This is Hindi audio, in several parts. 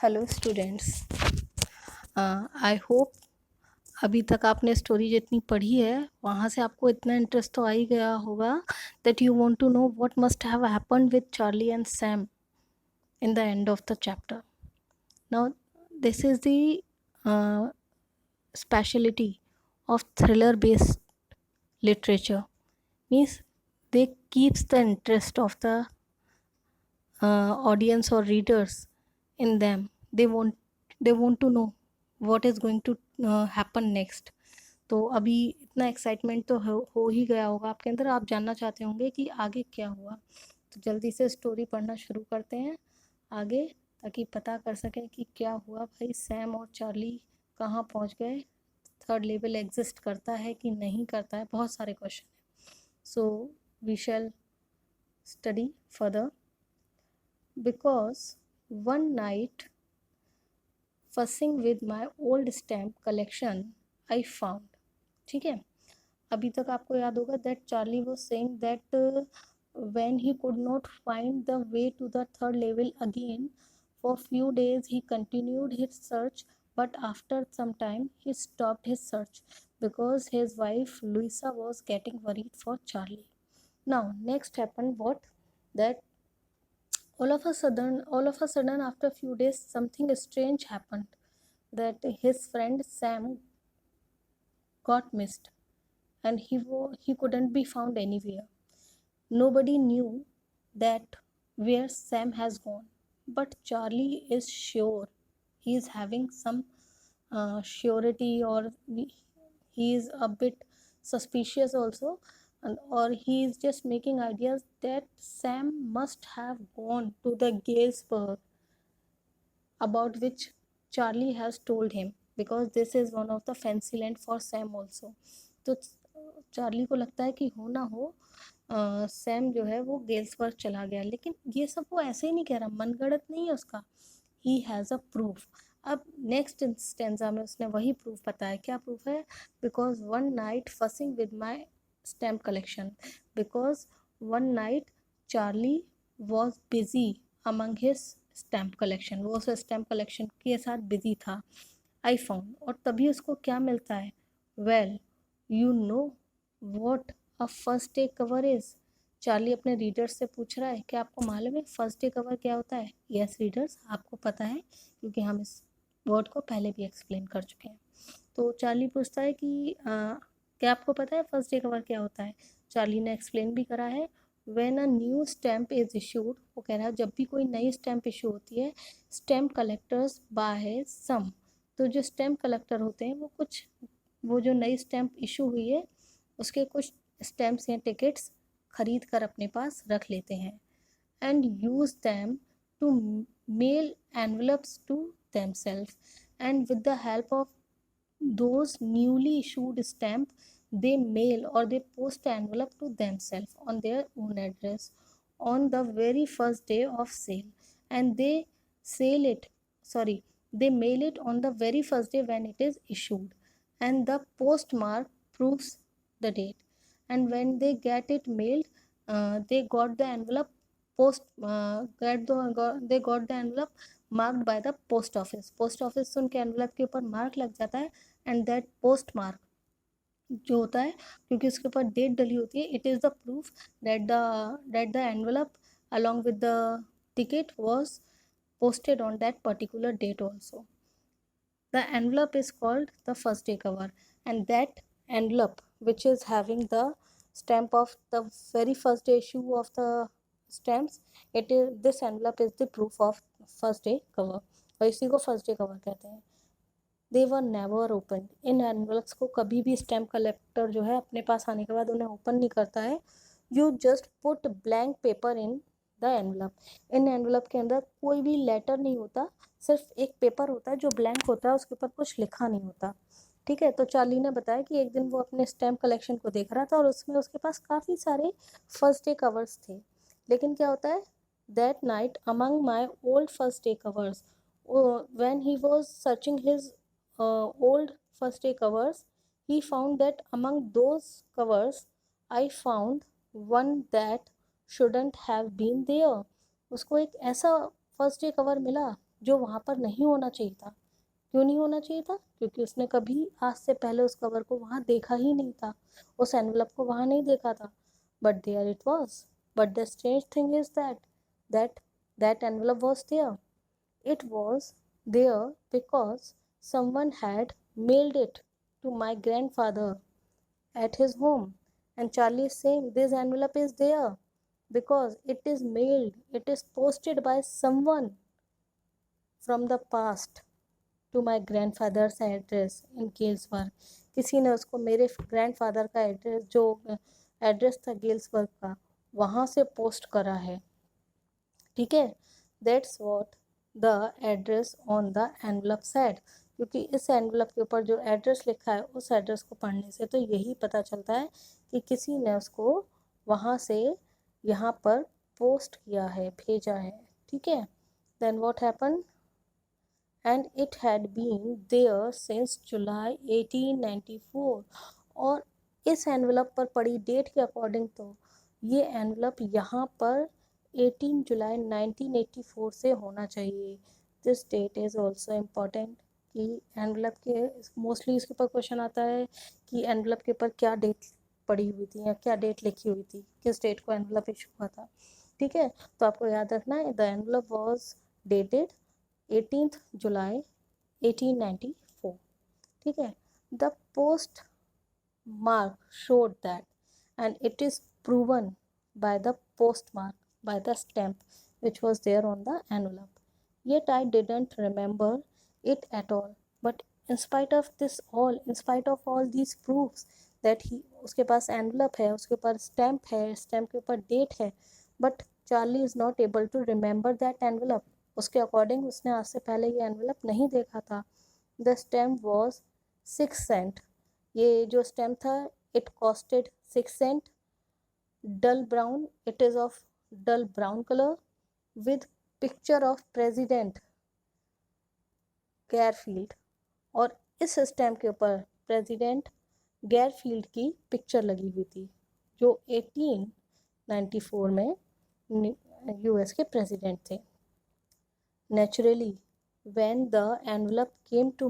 Hello students. आई होप अभी तक आपने स्टोरी जितनी पढ़ी है वहाँ से आपको इतना इंटरेस्ट तो आ ही गया होगा that you want to know what must have happened with Charlie and Sam in the end of the chapter. Now this is the speciality of thriller based literature. Means they keeps the interest of the audience or readers in them. They want to know what is going to happen next. तो अभी इतना एक्साइटमेंट तो हो ही गया होगा आपके अंदर, आप जानना चाहते होंगे कि आगे क्या हुआ. तो जल्दी से स्टोरी पढ़ना शुरू करते हैं आगे, ताकि पता कर सकें कि क्या हुआ भाई. सैम और चार्ली कहाँ पहुँच गए, थर्ड लेवल एग्जिस्ट करता है कि नहीं करता है, बहुत सारे क्वेश्चन हैं. So we shall study further. Because one night, fussing with my old stamp collection, I found. ठीक है, अभी तक आपको याद होगा that Charlie was saying that when he could not find the way to the third level again, for few days he continued his search, but after some time he stopped his search because his wife Louisa was getting worried for Charlie. Now next happened what, that all of a sudden after a few days something strange happened, that his friend Sam got missed and he couldn't be found anywhere. Nobody knew that where Sam has gone, but Charlie is sure he is having some surety, or he is a bit suspicious also, or he is just making ideas that Sam must have gone to the Galesburg about which Charlie has told him, because this is one of the fancy land for Sam also. तो चार्ली को लगता है कि हो ना हो सैम जो है वो गेल्सबर्ग चला गया, लेकिन ये सब वो ऐसे ही नहीं कह रहा, मनगढ़ंत नहीं है उसका. He has a proof. अब नेक्स्ट स्टेंजा में उसने वही प्रूफ बताया. क्या प्रूफ है? Because one night fussing with my stamp collection. Because one night Charlie was busy among his stamp collection. वो उस स्टैम्प कलेक्शन के साथ बिजी था. आई फाउंड, और तभी उसको क्या मिलता है? Well you know what a first day cover is. Charlie अपने रीडर्स से पूछ रहा है, क्या आपको मालूम है फर्स्ट डे कवर क्या होता है? यस रीडर्स, आपको पता है क्योंकि हम इस वर्ड को पहले भी एक्सप्लेन कर चुके हैं. तो चार्ली पूछता है कि क्या आपको पता है फर्स्ट डे कवर क्या होता है? चार्ली ने एक्सप्लेन भी करा है. When a new stamp is issued, वो कह रहा है जब भी कोई नई स्टैम्प इशू होती है, स्टैम्प कलेक्टर्स बाय सम. तो जो स्टैम्प कलेक्टर होते हैं वो जो नई स्टैम्प इशू हुई है उसके कुछ स्टैम्प्स या टिकट्स खरीद कर अपने पास रख लेते हैं. And use them to mail envelopes to themselves, and with the help of those newly issued stamp, they mail or they post the envelope to themselves on their own address on the very first day of sale, and sell it they mail it on the very first day when it is issued, and the postmark proves the date. And when they get it mailed, they got the envelope they got the envelope marked by the post office. Post office से उनके एनवलप के ऊपर मार्क लग जाता है, एंड दैट पोस्ट मार्क जो होता है, क्योंकि उसके ऊपर डेट डली होती है, it is the proof that the envelope along with the ticket was posted on that particular date also. The envelope is called the first day cover, and that envelope which is having the stamp of the very first day issue of the stamps, this envelope is the proof of first day cover, और इसी को फर्स्ट डे कवर कहते हैं. They were never open. इन एनवलप्स को कभी भी स्टैम्प कलेक्टर जो है अपने पास आने के बाद उन्हें ओपन नहीं करता है. You just put blank paper in the envelope. In envelope के अंदर कोई भी लेटर नहीं होता, सिर्फ एक पेपर होता है जो ब्लैंक होता है, उसके ऊपर कुछ लिखा नहीं होता. ठीक है, तो चार्ली ने बताया कि एक दिन वो अपने स्टैम्प कलेक्शन को देख रहा था और उसमें उसके पास काफ़ी सारे फर्स्ट डे कवर्स थे. लेकिन क्या होता है, that night among my old first day covers, when he was searching his old first day covers, he found that among those covers I found one that shouldn't have been there. उसको एक ऐसा फर्स्ट डे कवर मिला जो वहाँ पर नहीं होना चाहिए था। क्यों नहीं होना चाहिए था? क्योंकि उसने कभी आज से पहले उस कवर को वहाँ देखा ही नहीं था, उस एनवलप को वहाँ नहीं देखा था। But there it was. But the strange thing is that that envelope was there. It was there because someone had mailed it to my grandfather at his home. And Charlie is saying this envelope is there because it is mailed, it is posted by someone from the past to my grandfather's address in Galesburg. किसी ने उसको मेरे ग्रैंडफादर का एड्रेस, जो एड्रेस था गेल्सबर्ग का, वहाँ से पोस्ट करा है. ठीक है, that's what the address on the envelope said. क्योंकि इस एनवलप के ऊपर जो एड्रेस लिखा है, उस एड्रेस को पढ़ने से तो यही पता चलता है कि किसी ने उसको वहाँ से यहाँ पर पोस्ट किया है, भेजा है. ठीक है, then what happen, and it had been there since July 1894. और इस एनवलप पर पड़ी डेट के अकॉर्डिंग तो ये एनवलप यहाँ पर 18 जुलाई 1984 से होना चाहिए. This that is also important कि एनवलप के मोस्टली इसके ऊपर क्वेश्चन आता है कि एनवलप के ऊपर क्या डेट पड़ी हुई थी या क्या डेट लिखी हुई थी, किस डेट को एनवलप इशू हुआ था. ठीक है, तो आपको याद रखना है the envelope was dated 18th जुलाई 1894. ठीक है, the post mark showed that, and it is proven by the postmark, by the stamp which was there on the envelope. Yet I didn't remember it at all. But in spite of this all, in spite of all these proofs that he, उसके पास envelope है, उसके ऊपर stamp है, stamp के ऊपर date है, but Charlie is not able to remember that envelope. उसके अकॉर्डिंग उसने आज से पहले ये एनवलप नहीं देखा था. The stamp was 6 cent. ये जो स्टैम्प था, it costed 6 cent. Dull brown, it is of dull brown colour with picture of president Garfield. और इस स्टैम्प के ऊपर प्रेजिडेंट गैरफील्ड की पिक्चर लगी हुई थी, जो 1894 में यूएस के प्रेसिडेंट थे. Naturally, when the envelope came to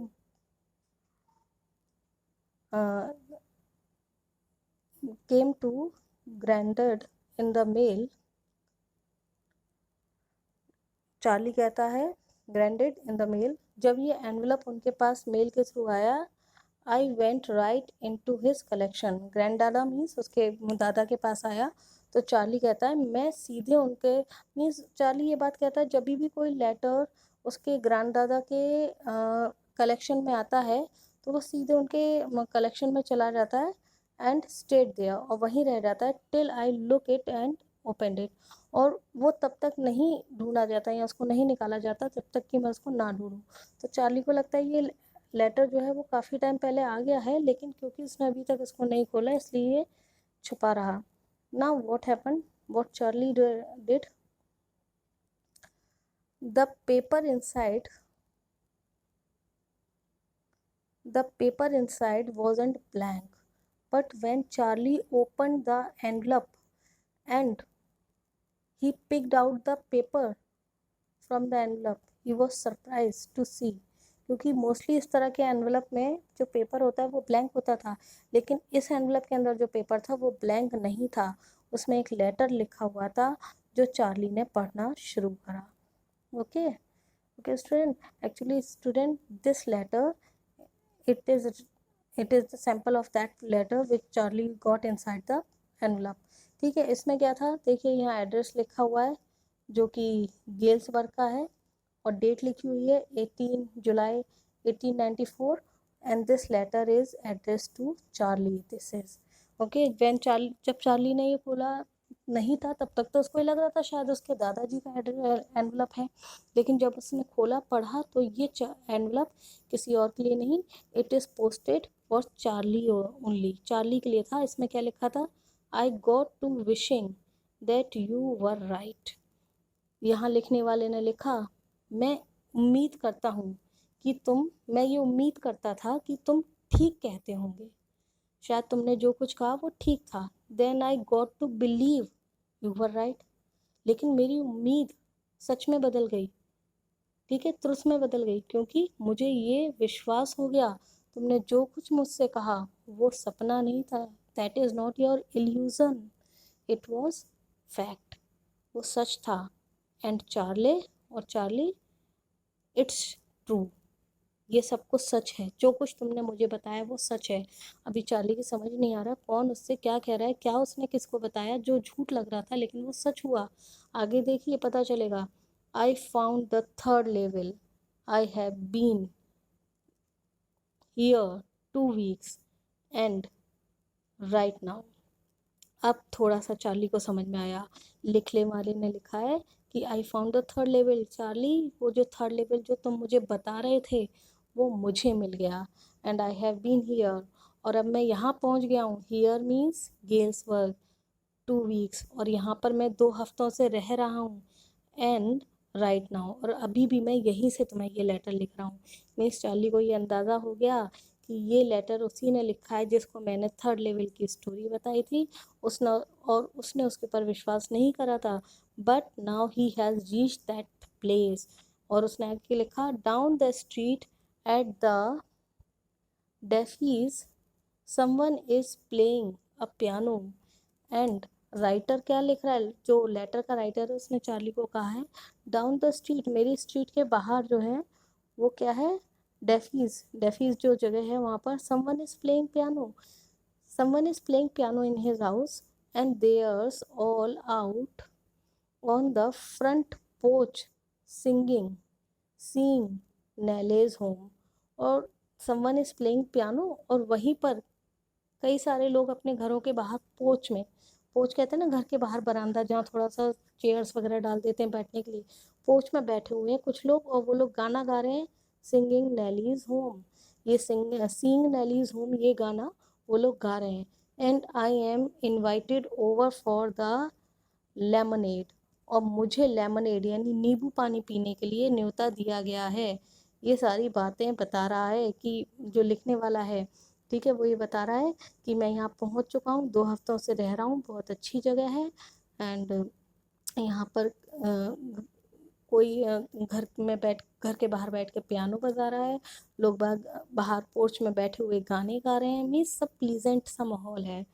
granted in the mail, Charlie कहता है ग्रैंडेड इन द मेल. जब ये एनवलप उनके पास मेल के थ्रू आया, I went right in to his collection. Grand दादा मीन्स उसके दादा के पास आया. तो चार्ली कहता है मैं सीधे उनके, मीन्स चार्ली ये बात कहता है जब भी कोई लेटर उसके ग्रैंड दादा के कलेक्शन में आता है तो वो सीधे उनके कलेक्शन में चला जाता है एंड स्टेट देयर, और वहीं रह जाता है till I look it and open it. और वो तब तक नहीं ढूंढा जाता या उसको नहीं निकाला जाता जब तक कि मैं उसको ना ढूंढूं. तो चार्ली को लगता है ये लेटर जो है वो काफ़ी टाइम पहले आ गया है, लेकिन क्योंकि उसने अभी तक इसको नहीं खोला इसलिए ये छुपा रहा. Now what happen, what Charlie did, the paper inside wasn't blank, but when Charlie opened the envelope and he picked out the paper from the envelope, he was surprised to see. क्योंकि मोस्टली इस तरह के एनवलप में जो पेपर होता है वो ब्लैंक होता था, लेकिन इस एनवलप के अंदर जो पेपर था वो ब्लैंक नहीं था. उसमें एक लेटर लिखा हुआ था जो चार्ली ने पढ़ना शुरू करा. Okay okay student, actually student this letter, it is the sample of that letter which Charlie got inside the envelope. ठीक है, इसमें क्या था देखिए, यहाँ एड्रेस लिखा हुआ है जो कि गेल्सबर्ग का है और डेट लिखी हुई है 18 जुलाई 1894 and this letter is address to Charlie. This is okay. When Charlie, जब चार्ली ने ये खोला नहीं था तब तक तो उसको ही लग रहा था शायद उसके दादाजी का एनवलप है, लेकिन जब उसने खोला पढ़ा तो ये एनवलप किसी और के लिए नहीं, it is posted for Charlie only. Charlie के लिए था. इसमें क्या लिखा था, I got to wishing that you were right. यहाँ लिखने वाले ने लिखा मैं उम्मीद करता हूँ कि मैं ये उम्मीद करता था कि तुम ठीक कहते होंगे, शायद तुमने जो कुछ कहा वो ठीक था. Then I got to believe you were right. लेकिन मेरी उम्मीद सच में बदल गई. ठीक है, तुरंत में बदल गई, क्योंकि मुझे ये विश्वास हो गया तुमने जो कुछ मुझसे कहा वो सपना नहीं था, that is not your illusion, it was fact, वो सच था। एंड चार्ली, इट्स ट्रू, ये सब कुछ सच है, जो कुछ तुमने मुझे बताया वो सच है। अभी चार्ली की समझ नहीं आ रहा कौन उससे क्या कह रहा है, क्या उसने किसको बताया जो झूठ लग रहा था लेकिन वो सच हुआ। आगे देखिए पता चलेगा। I found the third level, I have been here 2 weeks and right now. अब थोड़ा सा चार्ली को समझ में आया। लिखने वाले ने लिखा है कि आई found the third level, Charlie वो जो थर्ड लेवल जो तुम मुझे बता रहे थे वो मुझे मिल गया। And I have been here, और अब मैं यहाँ पहुँच गया हूँ। हियर मीन्स गेल्सवर्ग, 2 weeks, और यहाँ पर मैं 2 हफ्तों से रह रहा हूँ। एंड राइट नाउ, और अभी भी मैं यहीं से तुम्हें ये लेटर लिख रहा हूँ। मीन्स चार्ली को ये अंदाज़ा हो गया कि ये लेटर उसी ने लिखा है जिसको मैंने थर्ड लेवल की स्टोरी बताई थी। उसने और उसने उसके ऊपर विश्वास नहीं करा था, but now he has reach that place. और उसने आगे लिखा, down the street at the Deffies someone is playing a piano. And writer क्या लिख रहा है, जो लेटर का राइटर है उसने चार्ली को कहा है डाउन द स्ट्रीट, मेरी स्ट्रीट के बाहर जो है वो क्या है, डेफीज जो जगह है वहाँ पर someone is playing piano, someone is playing piano in his house and there's all out on the front porch singing seeing Nellie home. और समवन इज प्लेइंग पियानो, और वहीं पर कई सारे लोग अपने घरों के बाहर पोच में, पोच कहते हैं ना घर के बाहर बरामदा जहाँ थोड़ा सा चेयर्स वगैरह डाल देते हैं बैठने के लिए, पोच में बैठे हुए हैं कुछ लोग, और वो लोग गाना गा रहे हैं, सिंगिंग नेलीज होम। ये सीइंग नेलीज होम ये गाना वो लोग गा रहे हैं। And I am invited over for the lemonade, और मुझे लेमनेड यानी नींबू पानी पीने के लिए न्योता दिया गया है। ये सारी बातें बता रहा है कि जो लिखने वाला है, ठीक है, वो ये बता रहा है कि मैं यहाँ पहुँच चुका हूँ, 2 हफ्तों से रह रहा हूँ, बहुत अच्छी जगह है। एंड यहाँ पर कोई घर के बाहर बैठ के पियानो बजा रहा है, लोग बाहर पोर्च में बैठे हुए गाने गा रहे हैं, मीन्स सब प्लीजेंट सा माहौल है।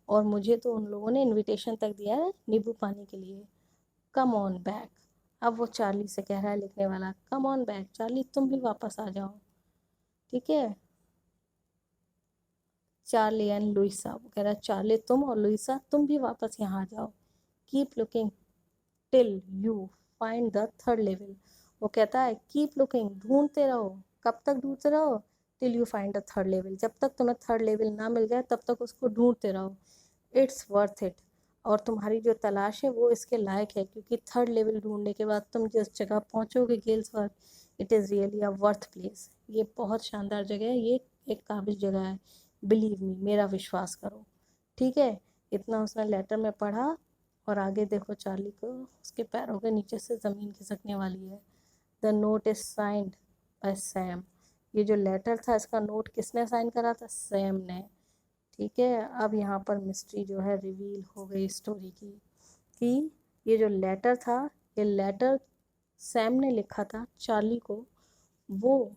और मुझे तो उन लोगों ने इनविटेशन तक दिया है नींबू पानी के लिए। कम ऑन बैक, अब वो चार्ली से कह रहा है लिखने वाला, कम ऑन बैक चार्ली, तुम भी वापस आ जाओ। ठीक है, चार्ली एंड लुइसा, वो कह रहा है चार्ली तुम और लुइसा तुम भी वापस यहाँ आ जाओ। Keep looking till you find the third level, वो कहता है कीप लुकिंग, ढूंढते रहो, कब तक ढूंढते रहो, till you find the third level, जब तक तुम्हें थर्ड लेवल ना मिल जाए तब तक उसको ढूंढते रहो। इट्स वर्थ इट, और तुम्हारी जो तलाश है वो इसके लायक है, क्योंकि थर्ड लेवल ढूंढने के बाद तुम जिस जगह पहुंचोगे Galsworth, it is really a worth place, ये बहुत शानदार जगह है, ये एक काबिल जगह है, बिलीव मी, मेरा विश्वास करो। ठीक है, इतना उसने लेटर में पढ़ा, और आगे देखो चार्ली को उसके पैरों के नीचे से ज़मीन खिसकने वाली है। The note is signed by Sam, ये जो लेटर था इसका नोट किसने साइन करा था, सैम ने। ठीक है, अब यहाँ पर मिस्ट्री जो है रिवील हो गई स्टोरी की, कि ये जो लेटर था, ये लेटर सैम ने लिखा था चार्ली को। वो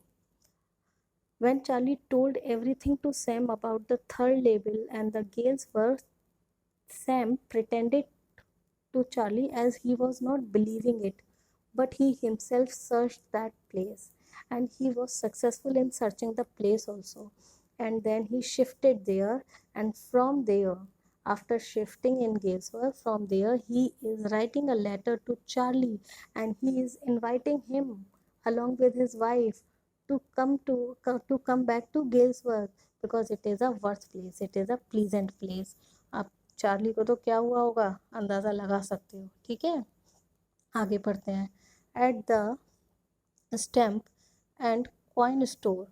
when Charlie told everything to Sam about the third label and the Gales were, Sam pretended to Charlie as he was not believing it, but he himself searched that place, and he was successful in searching the place also. And then he shifted there, and from there, after shifting in Galesburg, from there he is writing a letter to Charlie, and he is inviting him along with his wife to come back to Galesburg, because it is a worth place, it is a pleasant place. आप चार्ली को तो क्या हुआ होगा अंदाज़ा लगा सकते हो। ठीक है, आगे पढ़ते हैं। At the stamp and coin store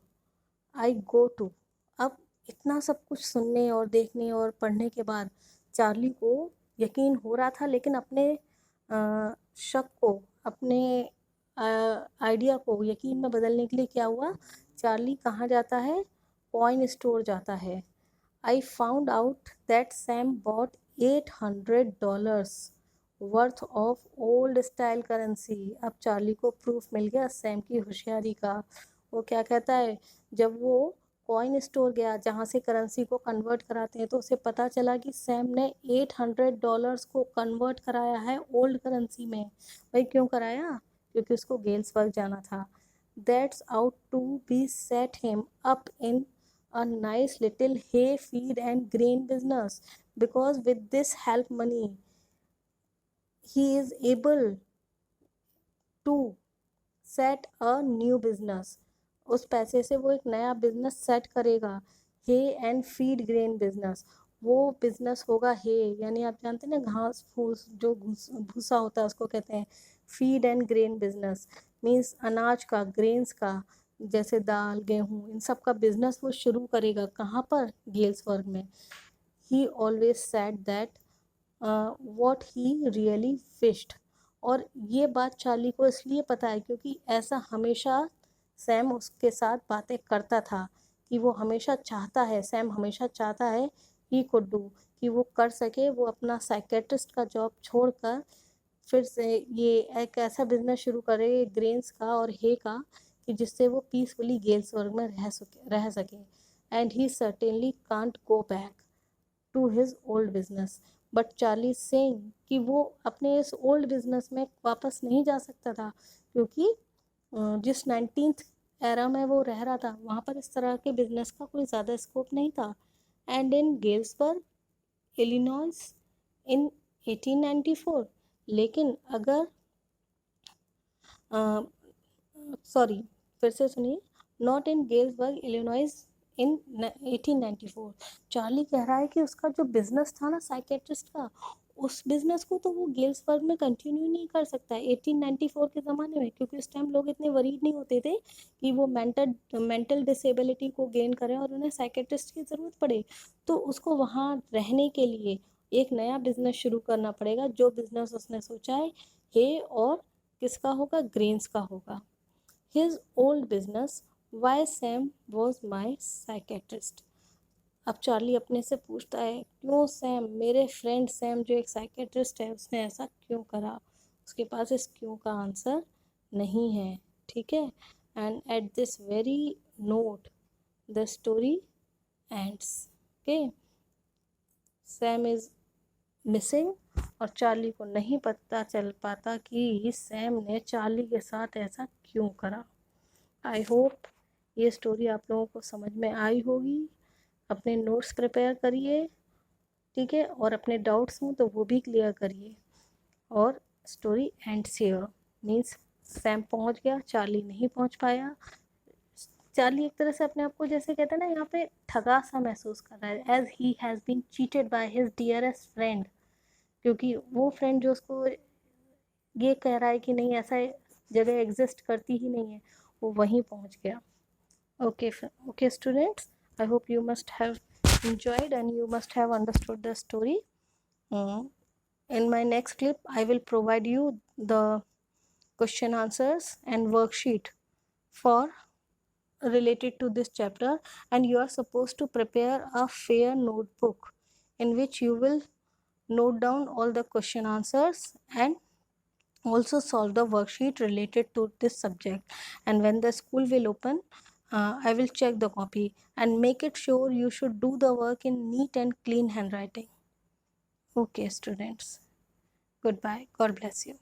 I go to. अब इतना सब कुछ सुनने और देखने और पढ़ने के बाद चार्ली को यकीन हो रहा था, लेकिन अपने शक को, अपने आइडिया को यकीन में बदलने के लिए क्या हुआ, चार्ली कहाँ जाता है, कॉइन स्टोर जाता है। I found out that Sam bought $800 worth of old style currency. अब चार्ली को प्रूफ मिल गया सैम की होशियारी का। वो क्या कहता है, जब वो कॉइन स्टोर गया जहाँ से करेंसी को कन्वर्ट कराते हैं, तो उसे पता चला कि सैम ने $800 को कन्वर्ट कराया है ओल्ड करेंसी में। भाई क्यों कराया? क्योंकि उसको गेल्सबर्ग जाना था। That's out to be set him up in a nice little hay feed and grain business, because with this help money he is able to set a new business। उस पैसे से वो एक नया बिजनेस सेट करेगा। हे एंड फीड ग्रेन बिजनेस। वो बिजनेस होगा हे, यानी आप जानते हैं ना घास फूस जो भूसा होता है उसको कहते हैं feed and grain business. Means अनाज का, ग्रेन्स का, जैसे दाल गेहूँ इन सब का बिजनेस वो शुरू करेगा। कहाँ पर? गेल्सबर्ग में। ही always said that what he really wished। और ये बात चार्ली को इसलिए पता है क्योंकि ऐसा हमेशा सैम उसके साथ बातें करता था कि वो हमेशा चाहता है, सैम हमेशा चाहता है ही कुड डू, कि वो कर सके, वो अपना साइकेट्रिस्ट का जॉब छोड़कर फिर से ये एक ऐसा बिजनेस शुरू करे ग्रेन्स का और हे का कि जिससे वो पीसफुली गेल्सबर्ग में रह सके। And he certainly can't go back to his old business. But Charlie saying कि वो अपने इस ओल्ड बिजनेस में वापस नहीं जा सकता था, क्योंकि जिस 19th एरा में वो रह रहा था वहाँ पर इस तरह के बिजनेस का कोई ज़्यादा स्कोप नहीं था। एंड इन गेल्सबर्ग इलिनॉइस इन 1894। लेकिन अगर सॉरी फिर से सुनिए, not in Galesburg Illinois in 1894। Charlie कह रहा है कि उसका जो बिजनेस था ना साइकेट्रिस्ट का, उस बिजनेस को तो वो गेल्सबर्ग में कंटिन्यू नहीं कर सकता है 1894 के ज़माने में, क्योंकि उस टाइम लोग इतने वरीड नहीं होते थे कि वो मेंटल डिसेबिलिटी को गेन करें और उन्हें साइकेट्रिस्ट की ज़रूरत पड़े। तो उसको वहाँ रहने के लिए एक नया बिजनेस शुरू करना पड़ेगा। जो बिजनेस उसने सोचा है हे और किसका होगा? ग्रेन्स का होगा। His old business, why Sam was my psychiatrist। अब चार्ली अपने से पूछता है क्यों सैम, मेरे फ्रेंड सैम जो एक साइकेट्रिस्ट है उसने ऐसा क्यों करा। उसके पास इस क्यों का आंसर नहीं है। ठीक है। And at this very note the story ends. Okay, Sam is missing और चार्ली को नहीं पता चल पाता कि सैम ने चार्ली के साथ ऐसा क्यों करा। आई होप ये स्टोरी आप लोगों को समझ में आई होगी। अपने नोट्स प्रिपेयर करिए, ठीक है, और अपने डाउट्स हों तो वो भी क्लियर करिए। और story ends here, means Sam पहुंच गया, चार्ली नहीं पहुंच पाया। चार्ली एक तरह से अपने आप को जैसे कहते हैं ना यहाँ पे ठगा सा महसूस कर रहा है, as he has been cheated by his dearest friend. क्योंकि वो फ्रेंड जो उसको ये कह रहा है कि नहीं ऐसा जगह एग्जिस्ट करती ही नहीं है, वो वहीं पहुंच गया। Okay, students, I hope you must have enjoyed and you must have understood the story. In my next clip, I will provide you the question answers and worksheet for related to this chapter, and you are supposed to prepare a fair notebook in which you will note down all the question answers and also solve the worksheet related to this subject. And when the school will open, I will check the copy and make it sure you should do the work in neat and clean handwriting. Okay, students, goodbye, God bless you.